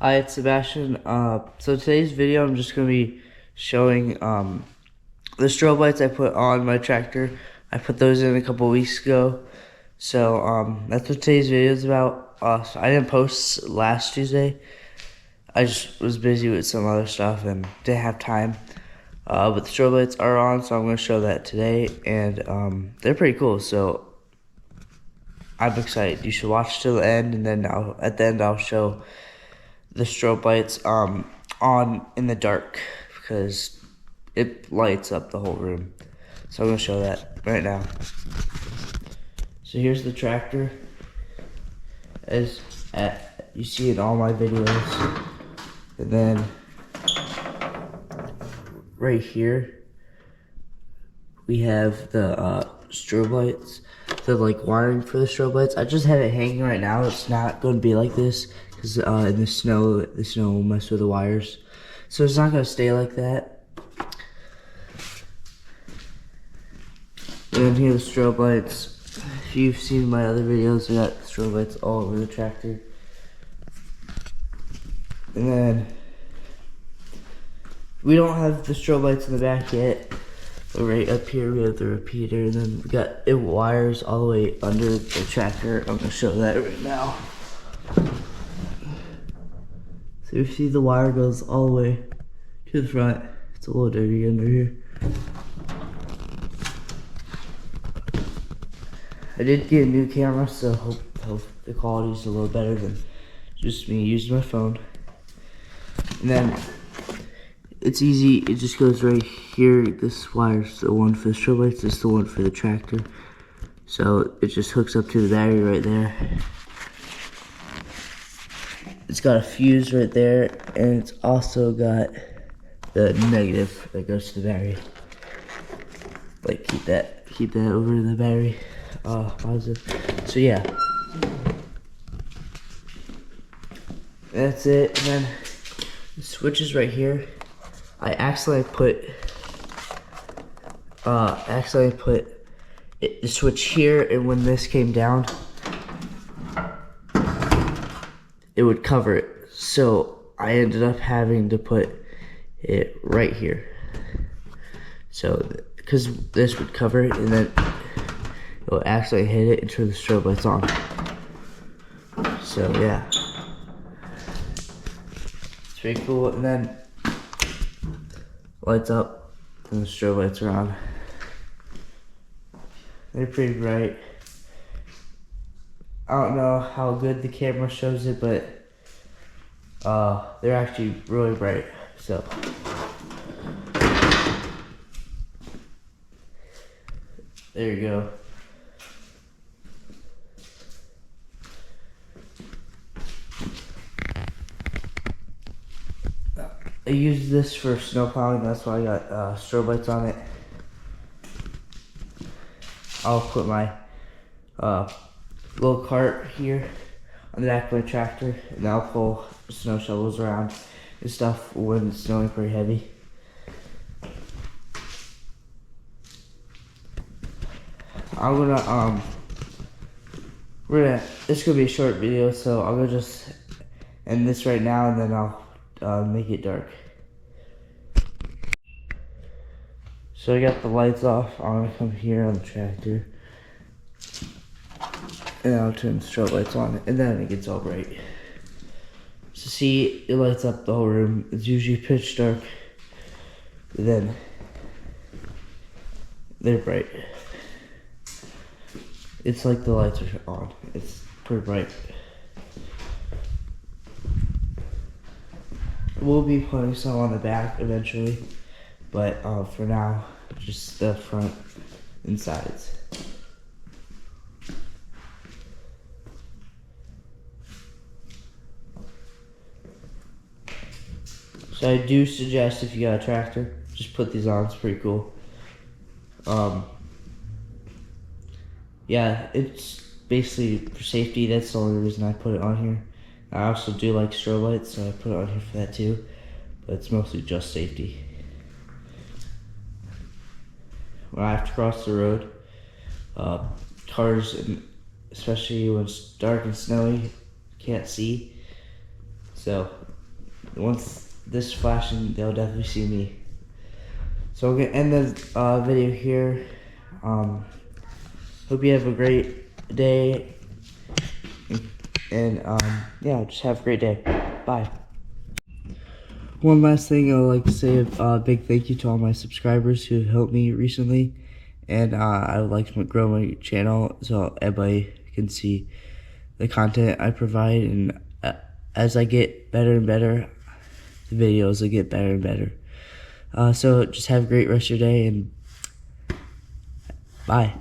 Hi, it's Sebastian. So today's video, I'm just going to be showing the strobe lights I put on my tractor. I put those in a couple weeks ago. So that's what today's video is about. So I didn't post last Tuesday. I just was busy with some other stuff and didn't have time. But the strobe lights are on, so I'm going to show that today. And they're pretty cool, so I'm excited. You should watch till the end, and then at the end I'll show the strobe lights on in the dark because it lights up the whole room. So I'm gonna show that right now. So here's the tractor, as you see in all my videos, and then right here we have the strobe lights. The wiring for the strobe lights. I just have it hanging right now. It's not going to be like this because in the snow will mess with the wires. So it's not going to stay like that. And then here are the strobe lights. If you've seen my other videos, I got strobe lights all over the tractor. And then we don't have the strobe lights in the back yet. But right up here we have the repeater, and then we got it wires all the way under the tractor. I'm gonna show that right now. So you see the wire goes all the way to the front. It's a little dirty under here. I did get a new camera, so hope the quality is a little better than just me using my phone. And then it's easy, it just goes right here. This wire's the one for the strobe lights, this is the one for the tractor. So it just hooks up to the battery right there. It's got a fuse right there, and it's also got the negative that goes to the battery. Keep that over the battery, positive. So yeah. That's it, and then the switch is right here. I accidentally put the switch here, and when this came down, it would cover it. So I ended up having to put it right here. So, because this would cover it, and then it will actually hit it and turn the strobe lights on. So yeah, it's pretty cool. And then lights up, and the strobe lights are on. They're pretty bright. I don't know how good the camera shows it, but they're actually really bright. So there you go. I use this for snow plowing, that's why I got strobe lights on it. I'll put my little cart here on the back of my tractor, and I'll pull snow shovels around and stuff when it's snowing pretty heavy. I'm gonna it's gonna be a short video, so I'm gonna just end this right now, and then I'll make it dark. So I got the lights off. I'm gonna come here on the tractor, and I'll turn the strobe lights on, and then it gets all bright. So see, it lights up the whole room. It's usually pitch dark, but then they're bright. It's like the lights are on. It's pretty bright. We'll be putting some on the back eventually, but for now, just the front and sides. So I do suggest, if you got a tractor, just put these on. It's pretty cool. Yeah, it's basically for safety. That's the only reason I put it on here. I also do like strobe lights, so I put it on here for that too, but it's mostly just safety. When I have to cross the road, cars, especially when it's dark and snowy, can't see. So once this flashing, they'll definitely see me. So I'm gonna end the video here. Hope you have a great day, and yeah, just have a great day. Bye. One last thing I would like to say, a big thank you to all my subscribers who have helped me recently, and I would like to grow my channel so everybody can see the content I provide, and as I get better and better, the videos will get better and better. So just have a great rest of your day, and bye.